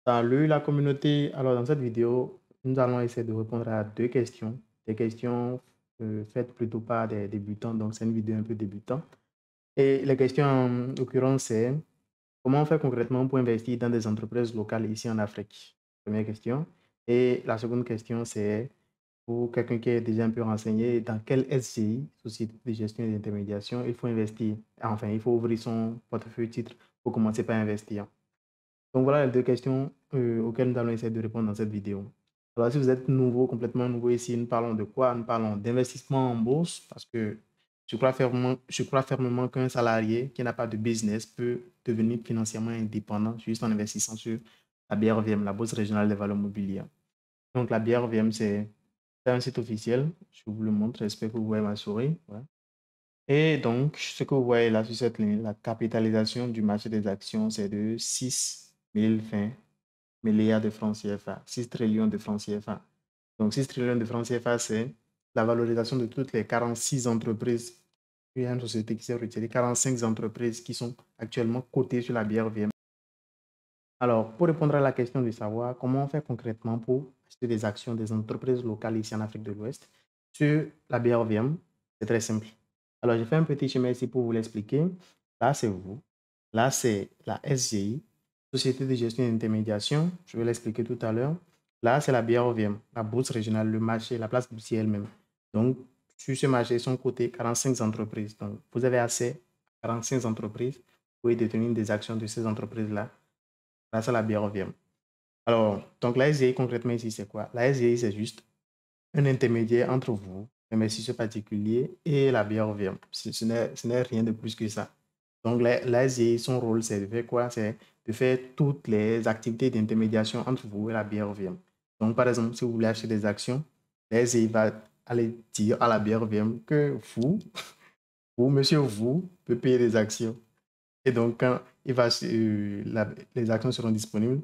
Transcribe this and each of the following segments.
Salut la communauté. Alors, dans cette vidéo, nous allons essayer de répondre à deux questions. Des questions faites plutôt par des débutants. Donc, c'est une vidéo un peu débutant. Et les questions en l'occurrence, c'est comment on fait concrètement pour investir dans des entreprises locales ici en Afrique? Première question. Et la seconde question, c'est pour quelqu'un qui est déjà un peu renseigné, dans quelle SGI, Société de gestion et d'intermédiation, il faut investir. Enfin, il faut ouvrir son portefeuille titre pour commencer par investir. Donc voilà les deux questions auxquelles nous allons essayer de répondre dans cette vidéo. Alors si vous êtes nouveau, complètement nouveau ici, nous parlons de quoi? Nous parlons d'investissement en bourse parce que je crois fermement qu'un salarié qui n'a pas de business peut devenir financièrement indépendant juste en investissant sur la BRVM, la Bourse régionale des valeurs mobilières. Donc la BRVM, c'est un site officiel. Je vous le montre, j'espère que vous voyez ma souris. Ouais. Et donc, ce que vous voyez là sur cette ligne, la capitalisation du marché des actions, c'est de 6 020 milliards de francs CFA, 6 trillions de francs CFA. Donc, 6 trillions de francs CFA, c'est la valorisation de toutes les 46 entreprises. Il y a une société qui s'est retirée, 45 entreprises qui sont actuellement cotées sur la BRVM. Alors, pour répondre à la question de savoir comment on fait concrètement pour acheter des actions des entreprises locales ici en Afrique de l'Ouest sur la BRVM, c'est très simple. Alors, j'ai fait un petit schéma ici pour vous l'expliquer. Là, c'est vous. Là, c'est la SGI, Société de gestion et d'intermédiation. Je vais l'expliquer tout à l'heure. Là, c'est la BRVM, la bourse régionale, le marché, la place boursière elle-même. Donc, sur ce marché sont cotées 45 entreprises. Donc, vous avez accès à 45 entreprises. Vous pouvez détenir des actions de ces entreprises-là grâce à la BRVM. Alors, donc la SGI concrètement ici, c'est quoi? La SGI, c'est juste un intermédiaire entre vous, l'investisseur particulier, et la BRVM. Ce n'est rien de plus que ça. Donc, la SGI, son rôle, c'est de faire quoi? C'est de faire toutes les activités d'intermédiation entre vous et la BRVM. Donc, par exemple, si vous voulez acheter des actions, la SGI va aller dire à la BRVM que monsieur, vous, pouvez payer des actions. Et donc, quand les actions seront disponibles,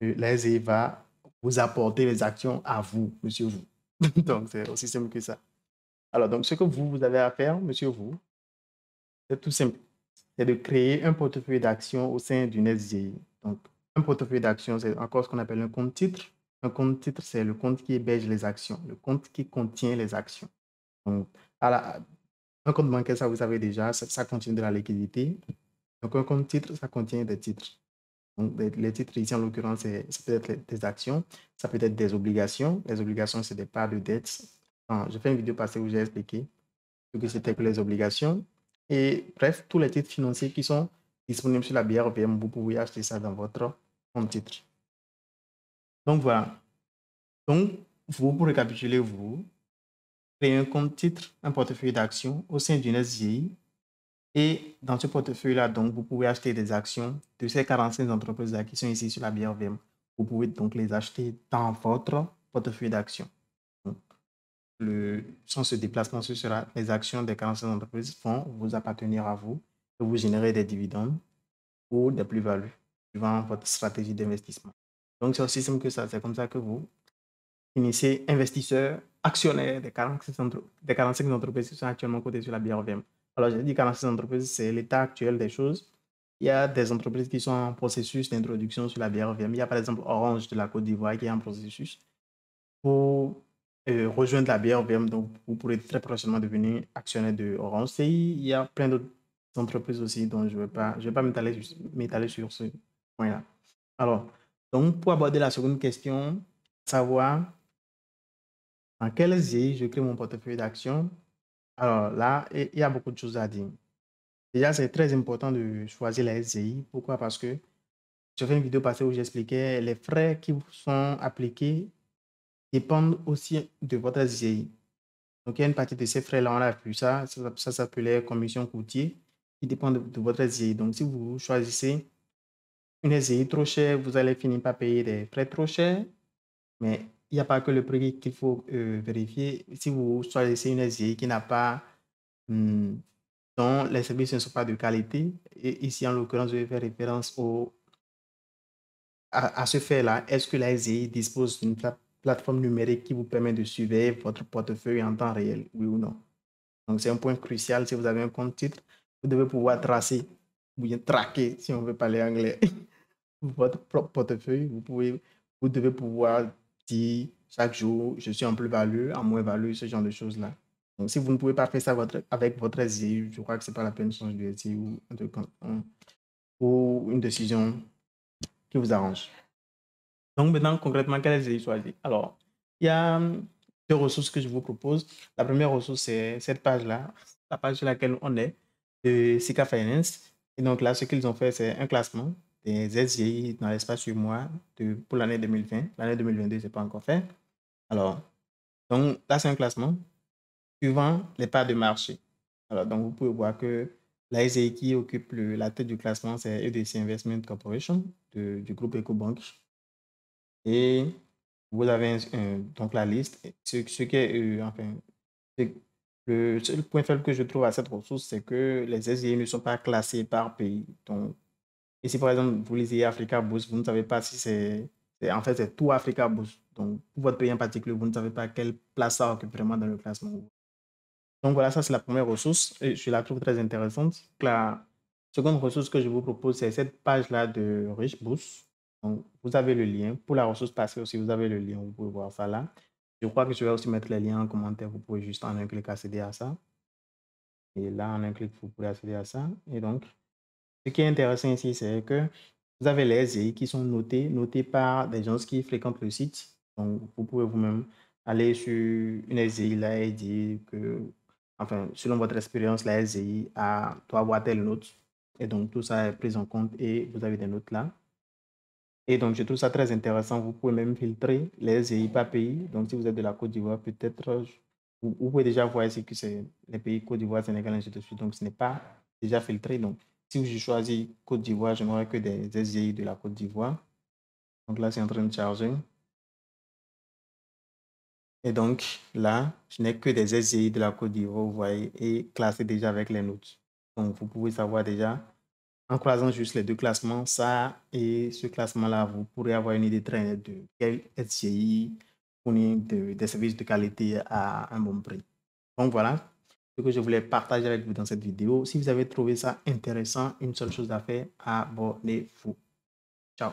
l'ASE va vous apporter les actions à vous, monsieur vous. Donc, c'est aussi simple que ça. Alors, donc, ce que vous avez à faire, monsieur vous, c'est tout simple. C'est de créer un portefeuille d'actions au sein d'une SGI. Donc, un portefeuille d'actions, c'est encore ce qu'on appelle un compte titre. Un compte titre, c'est le compte qui héberge les actions, le compte qui contient les actions. Donc, un compte bancaire, ça vous savez déjà, ça contient de la liquidité. Donc, un compte titre, ça contient des titres. Donc, les titres ici, en l'occurrence, ça peut être des actions, ça peut être des obligations. Les obligations, c'est des parts de dette. J'ai fait une vidéo passée où j'ai expliqué ce que c'était que les obligations. Et bref, tous les titres financiers qui sont disponibles sur la BRPM, vous pouvez acheter ça dans votre compte titre. Donc, voilà. Donc, vous, pour récapituler, vous créez un compte titre, un portefeuille d'actions au sein d'une SGI. Et dans ce portefeuille-là, donc, vous pouvez acheter des actions de ces 45 entreprises-là qui sont ici sur la BRVM. Vous pouvez donc les acheter dans votre portefeuille d'actions. Sans ce déplacement, ce sera les actions des 45 entreprises vont vous appartenir à vous et vous générer des dividendes ou des plus-values suivant votre stratégie d'investissement. Donc, c'est aussi simple que ça. C'est comme ça que vous finissez investisseur, actionnaire des 45 entreprises qui sont actuellement cotées sur la BRVM. Alors, j'ai dit 46 entreprises, c'est l'état actuel des choses. Il y a des entreprises qui sont en processus d'introduction sur la BRVM. Il y a par exemple Orange de la Côte d'Ivoire qui est en processus pour rejoindre la BRVM. Donc, vous pourrez très prochainement devenir actionnaire de Orange CI. Il y a plein d'autres entreprises aussi dont je ne vais pas m'étaler sur ce point-là. Alors, donc, pour aborder la seconde question, savoir dans quelle SGI je crée mon portefeuille d'actions. Alors là, il y a beaucoup de choses à dire. Déjà, c'est très important de choisir la SGI. Pourquoi? Parce que j'ai fait une vidéo passée où j'expliquais les frais qui vous sont appliqués dépendent aussi de votre SGI. Donc, il y a une partie de ces frais-là, on a vu ça s'appelait commission courtier, qui dépend de votre SGI. Donc, si vous choisissez une SGI trop chère, vous allez finir par payer des frais trop chers, mais il n'y a pas que le prix qu'il faut vérifier. Si vous choisissez une SGI qui n'a pas, dont les services ne sont pas de qualité, et ici en l'occurrence, je vais faire référence à ce fait-là. Est-ce que la SGI dispose d'une plateforme numérique qui vous permet de surveiller votre portefeuille en temps réel, oui ou non? Donc, c'est un point crucial. Si vous avez un compte titre, vous devez pouvoir tracer ou bien traquer, si on veut parler anglais, votre propre portefeuille, vous devez pouvoir dire chaque jour, je suis en plus-value, en moins-value, ce genre de choses-là. Donc, si vous ne pouvez pas faire ça avec votre SGI, je crois que ce n'est pas la peine de changer de SGI ou une décision qui vous arrange. Donc, maintenant, concrètement, quelle SGI choisir? Alors, il y a deux ressources que je vous propose. La première ressource, c'est cette page-là, la page sur laquelle on est, de Sika Finance. Et donc là, ce qu'ils ont fait, c'est un classement des SGI dans l'espace sur mois pour l'année 2020. L'année 2022, ce n'est pas encore fait. Alors, donc là, c'est un classement suivant les parts de marché. Alors, donc, vous pouvez voir que la SGI qui occupe la tête du classement, c'est EDC Investment Corporation du groupe EcoBank. Et vous avez donc la liste. Ce qui est, enfin, le seul point faible que je trouve à cette ressource, c'est que les SGI ne sont pas classés par pays. Donc, ici, par exemple, vous lisez Africa Boost, vous ne savez pas si en fait, c'est tout Africa Boost. Donc, pour votre pays en particulier, vous ne savez pas quelle place ça occupe vraiment dans le classement. Donc, voilà, ça, c'est la première ressource et je la trouve très intéressante. La seconde ressource que je vous propose, c'est cette page-là de Rich Boost. Donc, vous avez le lien. Pour la ressource passée aussi, vous avez le lien. Vous pouvez voir ça là. Je crois que je vais aussi mettre les liens en commentaire. Vous pouvez juste en un clic accéder à ça. Et là, en un clic, vous pouvez accéder à ça. Et donc, ce qui est intéressant ici, c'est que vous avez les SGI qui sont notés par des gens qui fréquentent le site. Donc, vous pouvez vous-même aller sur une SGI là et dire que, enfin, selon votre expérience, la SGI doit avoir telle note. Et donc, tout ça est pris en compte et vous avez des notes là. Et donc, je trouve ça très intéressant. Vous pouvez même filtrer les SGI par pays. Donc, si vous êtes de la Côte d'Ivoire, peut-être, vous pouvez déjà voir ici que c'est les pays Côte d'Ivoire, Sénégal, ainsi de suite. Donc, ce n'est pas déjà filtré. Donc, si je choisis Côte d'Ivoire, je n'aurai que des SGI de la Côte d'Ivoire. Donc là, c'est en train de charger. Et donc, là, je n'ai que des SGI de la Côte d'Ivoire, vous voyez, et classé déjà avec les notes. Donc, vous pouvez savoir déjà, en croisant juste les deux classements, ça et ce classement-là, vous pourrez avoir une idée très nette de quel SGI fournit des services de qualité à un bon prix. Donc, voilà ce que je voulais partager avec vous dans cette vidéo. Si vous avez trouvé ça intéressant, une seule chose à faire, abonnez-vous. Ciao.